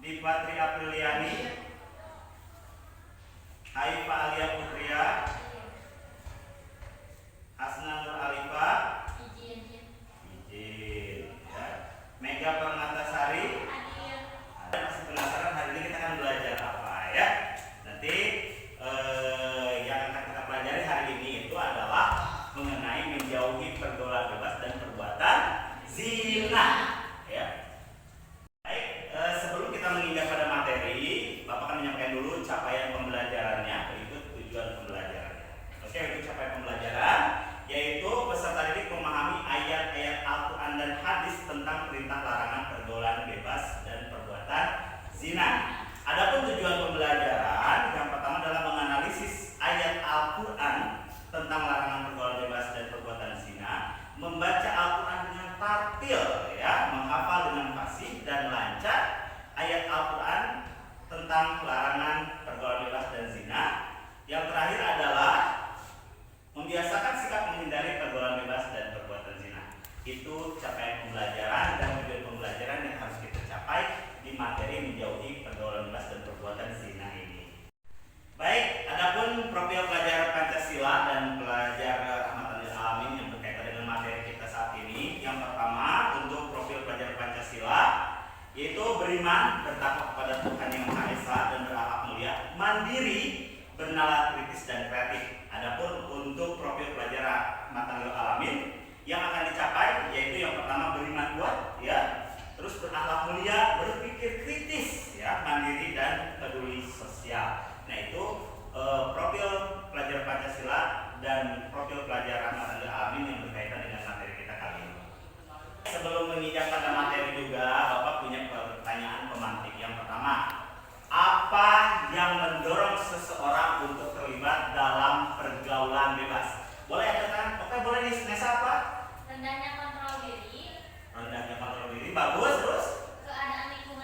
Dipatri Apriliani, Aifa Alia Putria, Hasna Nur Alifa, izin ya. Mega Permatasari, masih penasaran hari ini kita akan belajar apa ya? Nanti yang akan kita pelajari hari ini itu adalah mengenai menjauhi pergaulan bebas dan perbuatan zina ya. Baik, sebelum kita menginjak pada materi, Bapak akan menyampaikan dulu capaian pembelajarannya, berikut tujuan pembelajarannya. Oke, untuk capaian pembelajaran yaitu peserta didik memahami ayat-ayat Al-Quran dan hadis tentang perintah larangan pergaulan bebas dan perbuatan zina. Adapun tujuan pembelajaran yang pertama adalah menganalisis ayat Al-Quran tentang larangan pergaulan bebas dan perbuatan zina, membaca Al-Quran dengan tartil ya, menghafal dengan fasih dan lancar ayat Al-Quran tentang larangan pergaulan bebas dan zina. Yang terakhir adalah membiasakan sikap menghindari pergaulan bebas dan perbuatan zina. Itu capaian pembelajaran dan tujuan pembelajaran yang harus kita capai di materi menjauhi pergaulan bebas dan perbuatan zina ini. Baik, adapun profil pelajar Pancasila dan pelajar Rahmatan lil Alamin yang berkaitan dengan materi kita saat ini. Yang pertama, untuk profil pelajar Pancasila yaitu beriman, bertakwa kepada Tuhan Yang Maha Esa dan berakhlak mulia, mandiri, bernalar kritis dan kreatif. Adapun untuk profil pelajar Rahmatan lil Alamin yang akan dicapai yaitu yang pertama beriman kuat ya, terus berakhlak mulia, berpikir kritis ya, mandiri dan peduli sosial. Nah itu profil pelajar Pancasila dan profil pelajar Rahmatan lil Alamin yang berkaitan dengan materi kita kali ini. Sebelum menginjak pada materi juga, Bapak punya pertanyaan pemantik. Yang pertama, apa yang mendorong seseorang untuk terlibat dalam pergaulan bebas? Boleh ya kan? Oke, boleh nih. Nesa apa? Rendahnya kontrol diri. Rendahnya kontrol diri, bagus. Terus? Keadaan lingkungan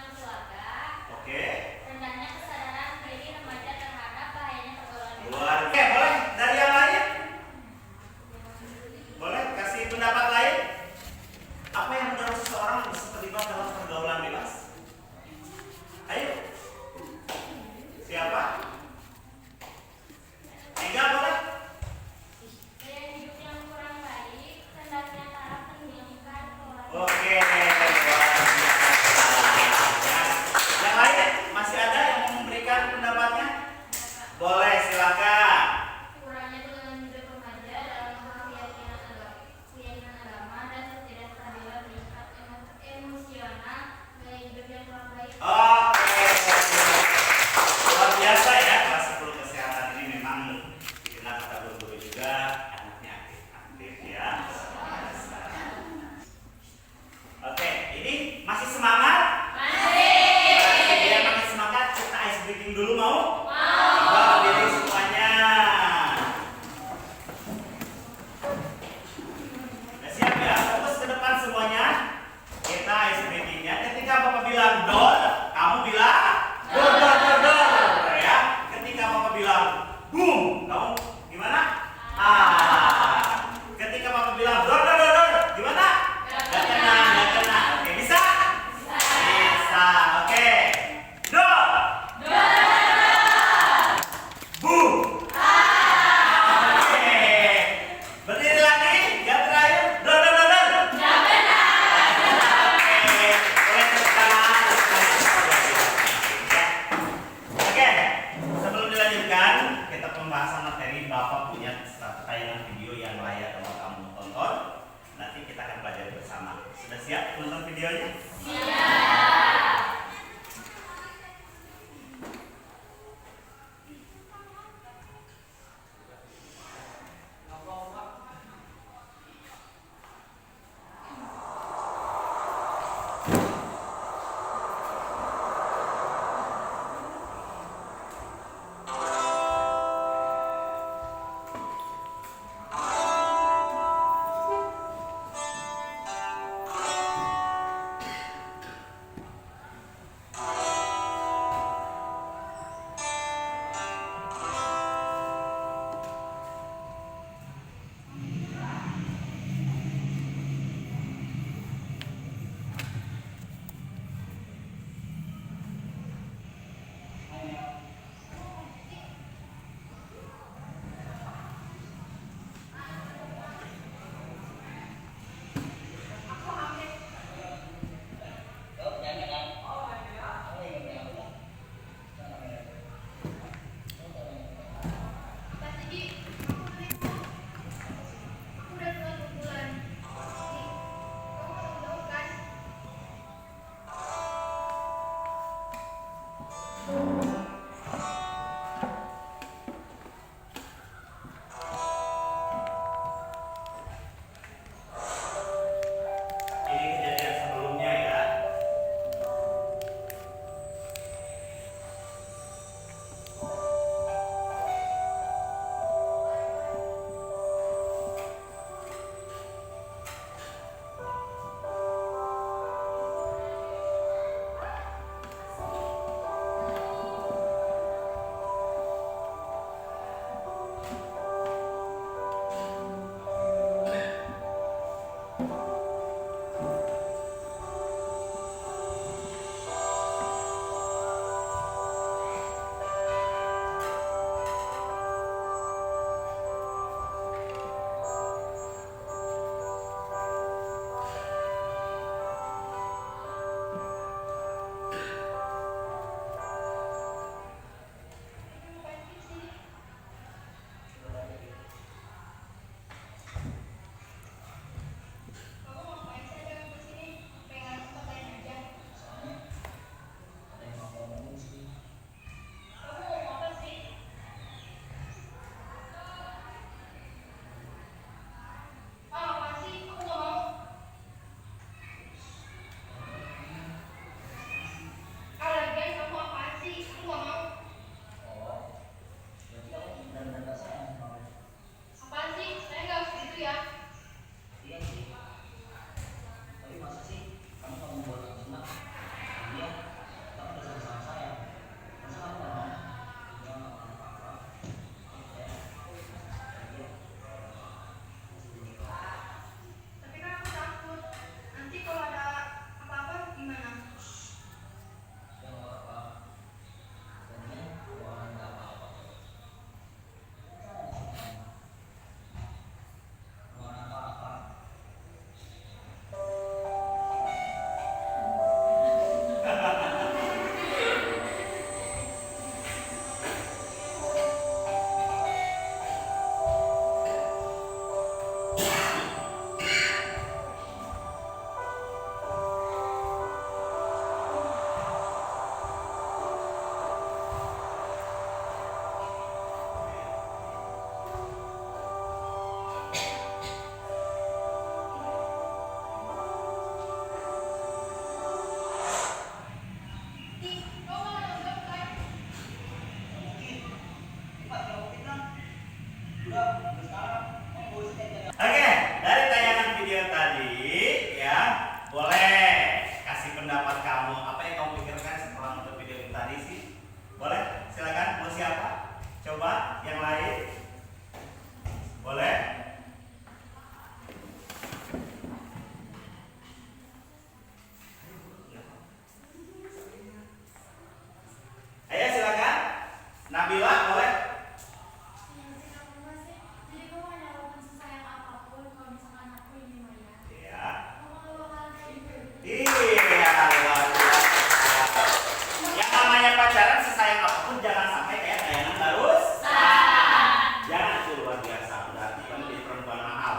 Ini kejadian sebelumnya ya. Oke, dari tayangan video tadi ya, boleh kasih pendapat kamu. Apa yang kamu pikirkan setelah nonton video itu tadi sih? Boleh? Silakan. Mau siapa? Coba yang lain. Boleh? Ayo silakan. Nabila boleh? Yang namanya pacaran sesayang apapun jangan sampai kayak tayangan barusan. Jangan, itu luar biasa. Berarti kamu jadi perempuan mahal.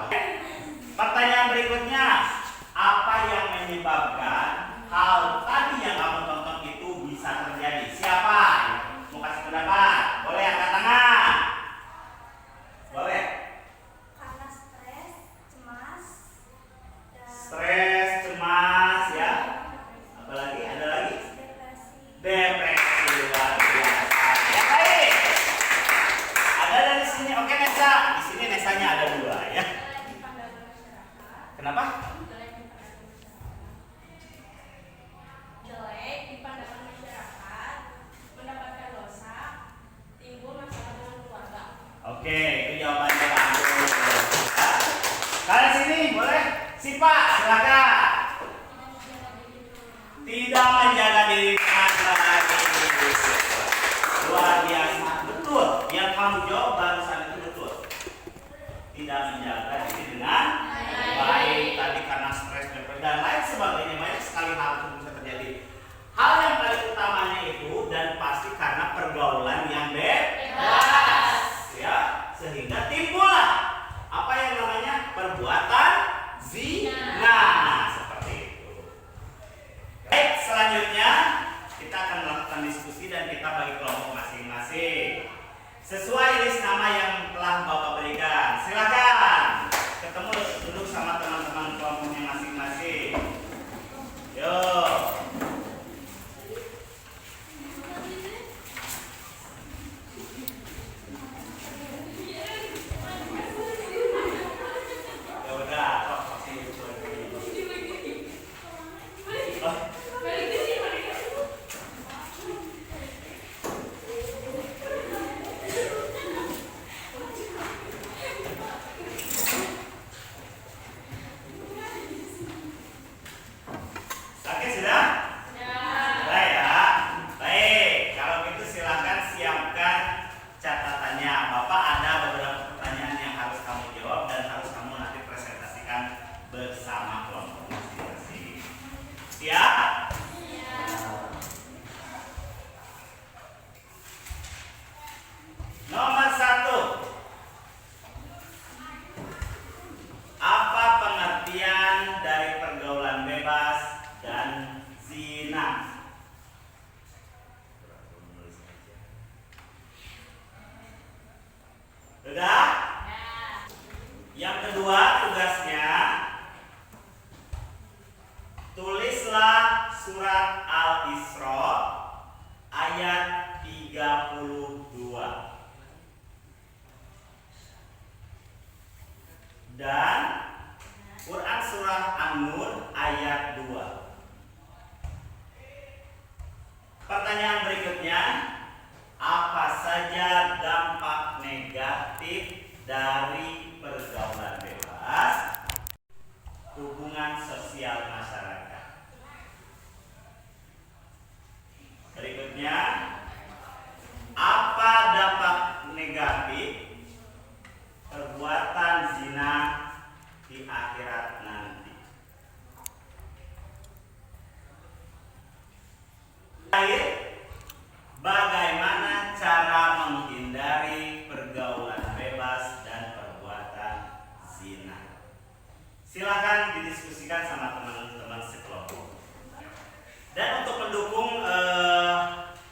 Pertanyaan berikutnya, apa yang menyebabkan hal tadi yang kamu tonton itu bisa terjadi? Siapa? Mau kasih pendapat? Boleh angkat tangan. Boleh. Karena stres, cemas, dan Stres, cemas, ya. Apalagi? Ada lagi? Depresi, luar biasa. Yang lain? Ada dari sini. Oke, Nesa. Di sini Nesanya ada dua, ya. Kenapa? jelek di pandangan masyarakat, mendapatkan dosa, timbul masalah dengan keluarga. Oke, itu jawabannya bagus. Kalian sini boleh? Sipa, silakan. Tidak menjaga diri lagi. Luar biasa, betul. Yang kamu jawab barusan itu betul. Tidak menjaga diri dengan baik tadi karena stres dan lain sebagainya, banyak sekali hal itu bisa terjadi. Hal yang paling utamanya itu dan pasti karena pergaulan yang bebas, ya, sehingga timbullah apa yang namanya perbuatan zina. Nah, kesempatan diskusi dan kita bagi kelompok masing-masing sesuai list nama yang telah Bapak berikan. Silakan ketemu duduk sama teman-teman kelompoknya masing-masing. Yuk. Oke, sudah? Sudah ya. Baik, kalau gitu silakan siapkan catatannya. Bapak ada beberapa pertanyaan yang harus kamu jawab dan harus kamu nanti presentasikan bersama kelompok masing-masing. Siap? Nomor 1. Apa pengertian dari pergaulan bebas dan zina? Sudah? Yang kedua tugasnya, tulislah surat Al-Isra ayat 32 dan Quran surah An-Nur ayat 2. Pertanyaan berikutnya, apa saja dampak negatif dari pergaulan bebas, hubungan sosial masyarakat? Berikutnya, apa dampak negatif perbuatan zina di akhirat nanti? Terakhir, bagaimana cara menghindari pergaulan bebas dan perbuatan zina? Silakan didiskusikan sama teman-teman sekelompok. Dan untuk mendukung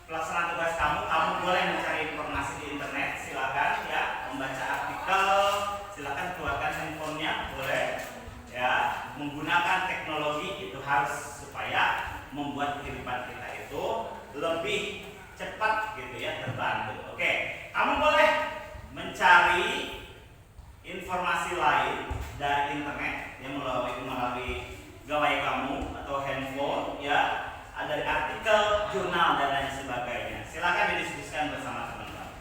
pelaksanaan tugas kamu boleh mencari informasi di internet. Silakan ya, membaca artikel, silakan keluarkan handphonenya, boleh ya. Menggunakan teknologi itu harus supaya membuat kehidupan kita itu lebih cepat gitu ya, terbantu. Oke, kamu boleh mencari informasi lain dari internet yang melalui gawai kamu atau handphone ya, dari artikel, jurnal dan lain sebagainya. Silakan didiskusikan bersama teman-teman.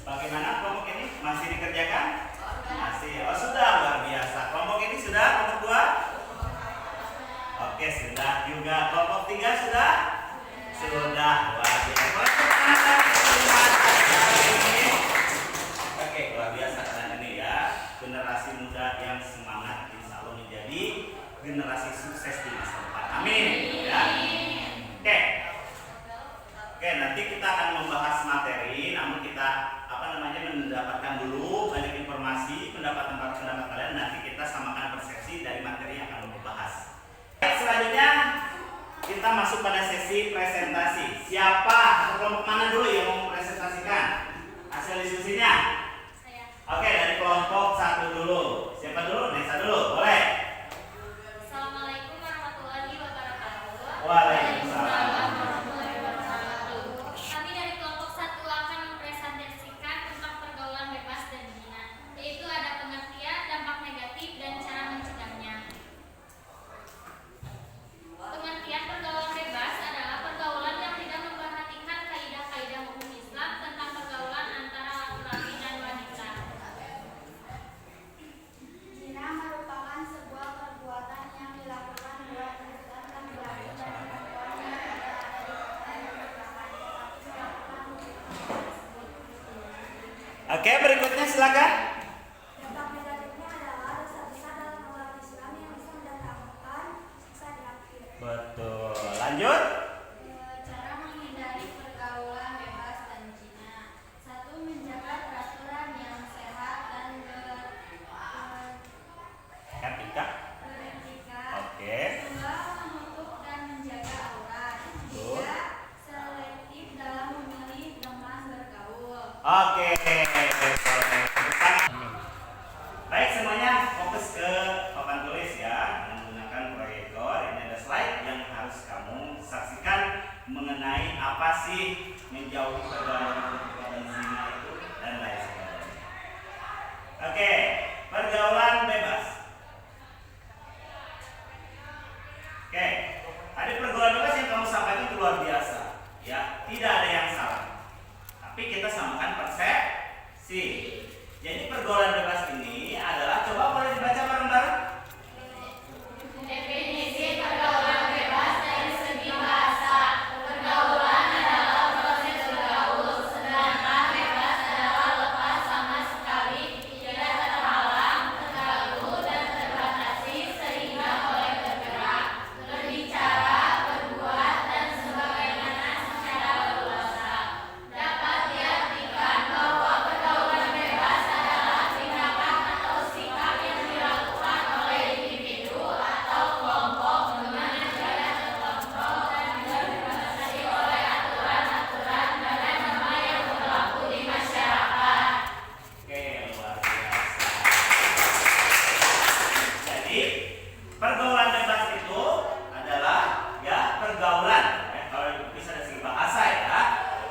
Bagaimana kelompok ini? Masih dikerjakan? Masih. Oh sudah, luar biasa. Kelompok ini sudah kelompok 2? Oke, sudah juga. Kelompok 3 sudah? Sudah. Luar biasa. Oke, luar biasa kalian ini ya. Generasi muda yang semangat, insya Allah menjadi generasi sukses di masa depan. Amin. Ya. Oke. Oke, nanti kita akan membahas materi, namun kita mendapatkan dulu banyak informasi, pendapat kalian, nanti kita samakan persepsi dari materi yang akan membahas. Selanjutnya kita masuk pada sesi presentasi. Siapa atau kelompok mana dulu yang mau mempresentasikan hasil diskusinya? Saya. Oke, dari kelompok 1 dulu. Siapa dulu? Nesa dulu, boleh. Assalamualaikum warahmatullahi wabarakatuh. Waalaikumsalam. Kami dari kelompok 1 akan mempresentasikan tentang pergaulan bebas dan zina, yaitu ada pengertian, dampak negatif, dan cara mencegahnya. Pengertian pergaulan bebas adalah pergaulan yang tidak memperhatikan kaidah-kaidah hukum Islam tentang pergaulan antara laki-laki dan wanita. Zina merupakan sebuah perbuatan yang dilakukan buat mendekatkan laki dan perempuan yang tidak ada di ikatan pernikahan tetapi melakukan hubungan tersebut. Oke, berikutnya silakan. Dampak negatifnya adalah dosa besar dalam umat Islam yang bisa mendatangkan siksa di akhir. Betul. Lanjut. Cara menghindari pergaulan bebas dan zina. 1. Menjaga peraturan yang sehat dan Ketika. beretika. Oke. 2. Menutup dan menjaga aurat. Betul. 3. Oke, boleh. Baik, semuanya fokus ke papan tulis ya dengan menggunakan proyektor. Ini ada slide yang harus kamu saksikan mengenai apa sih menjauhi pergaulan zina itu dan lain sebagainya. Oke, pergaulan bebas. Oke, ada pergaulan bebas yang kamu sampaikan itu luar biasa, ya. Tidak ada yang salah. Tapi kita samakan persepsi. Jadi pergaulan bebas ini adalah, coba boleh dibaca bareng-bareng. Definisi pergaulan bebas dari segi bahasa. Pergaulan adalah proses bergaul, sedangkan bebas adalah lepas sama sekali, tidak terhalang, terganggu, dan terbatasi sehingga boleh bergerak, berbicara, berbuat, dan sebagainya secara leluasa. Dapat diartikan bahwa pergaulan bebas adalah tindakan atau sikap yang dilakukan oleh individu atau kelompok dengan negara terkontrol dan juga dibatasi oleh aturan-aturan dan norma yang berlaku di masyarakat. Oke, luar biasa. Jadi pergaulan bebas itu adalah ya pergaulan. Ya, kalau bisa dari segi bahasa ya,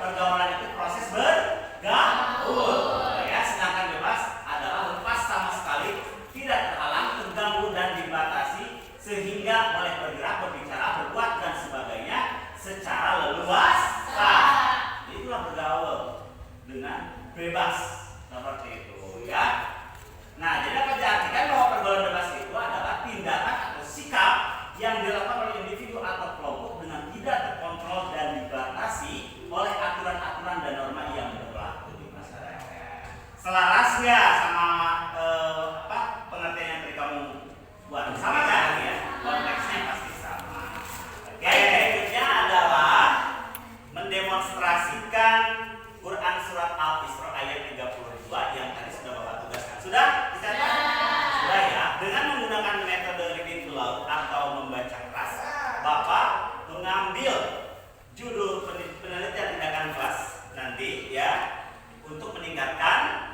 pergaulan itu proses bergaul. Ya, sedangkan bebas adalah lepas sama sekali, tidak terhalang, terganggu dan dibatasi sehingga boleh bergerak, berbicara, berbuat dan sebagainya secara leluasa. Itulah bergaul dengan bebas seperti itu ya. Nah, jadi dapat diartikan bahwa pergaulan bebas itu adalah tindakan atau sikap yang dilakukan oleh individu atau kelompok dengan tidak terkontrol dan dibatasi oleh aturan-aturan dan norma yang berlaku di masyarakat. Selaras nggak sama pengertian yang tadi kamu buat? Sama kan ya? Konteksnya pasti sama. Oke, berikutnya adalah mendemonstrasikan Quran surat Al-Isra ayat 32 yang tadi sudah Bapak tugaskan. Sudah? Dicatat? Sudah ya. Dengan menggunakan metode reading aloud atau membaca keras, Bapak mengambil judul penelitian tindakan kelas nanti ya untuk meningkatkan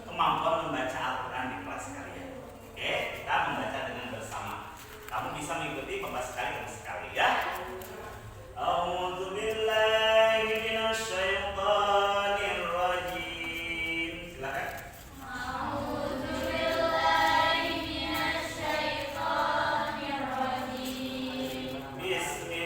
kemampuan membaca Al-Quran di kelas kalian. Oke, kita membaca dengan bersama. Kamu bisa mengikuti pembahas sekali ya. A'udzu billahi minasyaitonir rajim. Silakan. Bismillahirrahmanirrahim.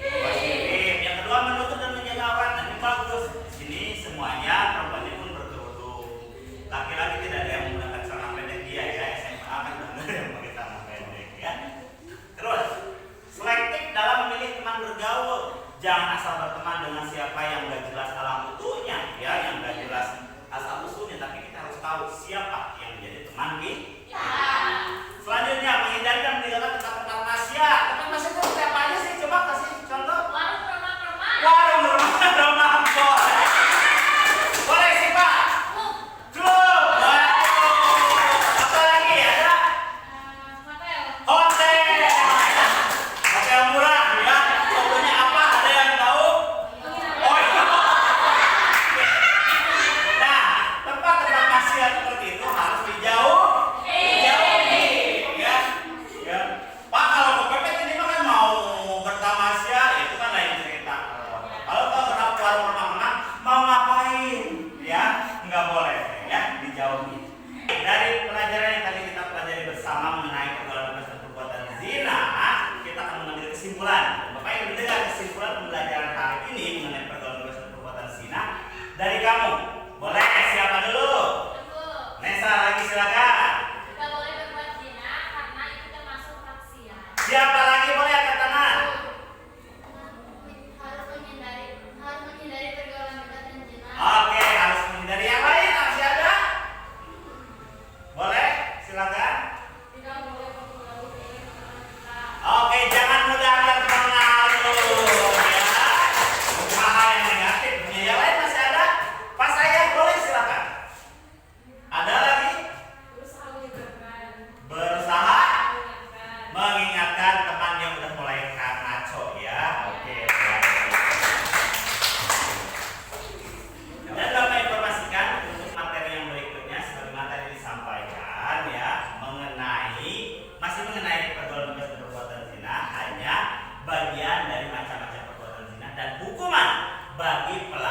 Positif. Yang kedua menutup dan menjaga aurat. Ini bagus. Ini semuanya perempuan laki-laki tidak ada yang menggunakan celana pendek dia ya, SMA kan nggak ada yang pakai celana pendek ya. Terus selektif dalam memilih teman bergaul, jangan asal berteman dengan siapa yang nggak jelas alam utuhnya ya, yang nggak jelas asal usulnya, tapi kita harus tahu siapa yang menjadi teman kita. Selanjutnya menghindari dan meninggalkan tempat-tempat maksiat. Tempat maksiat itu siapa aja sih? Coba kasih contoh. Warung remang-remang. Warung remang-remang boleh. Boleh sih Pak. Klub. Waduh. Apa lagi ada? Hotel. Hotel. Hotel murah ya. Contohnya apa? Ada yang tahu? Oh iya. Nah, tempat-tempat maksiat seperti itu harus dijauhi. Ya. Ya. Pak, kalau kepepet ini mah kan mau bertamasya, itu kan lain cerita. Kalau ke warung remang-remang mau ngapain? Ya, nggak boleh ya, dijauhi. Dari pelajaran yang tadi kita pelajari bersama mengenai pergaulan bebas dan perbuatan zina, kita akan mengambil kesimpulan. Bapak yang mendengar kesimpulan pembelajaran hari ini mengenai pergaulan bebas dan perbuatan zina dari kamu. Boleh, siapa dulu? Nesa lagi silakan. Tidak boleh berbuat zina karena itu termasuk maksiat. Siapa lagi boleh angkat tangan? harus menghindari pergaulan bebas dan zina. Oke, harus menghindari yang lain. Masih ada? Boleh, silakan. Tidak boleh bergaul dengan teman kita. Oke, jangan mudah terpengaruh ya. Hal yang negatif. Yang lain masih ada? Pas saya boleh silakan. Ada lagi? Berusaha menyegarkan. Berusaha Mengingatkan. mengingatkan teman yang udah mulai ngaco ya. Oke. Dan Bapak informasikan untuk materi yang berikutnya sebagai materi disampaikan ya masih mengenai pergaulan bebas dan perbuatan zina, hanya bagian dari macam-macam perbuatan zina dan hukuman bagi pelaku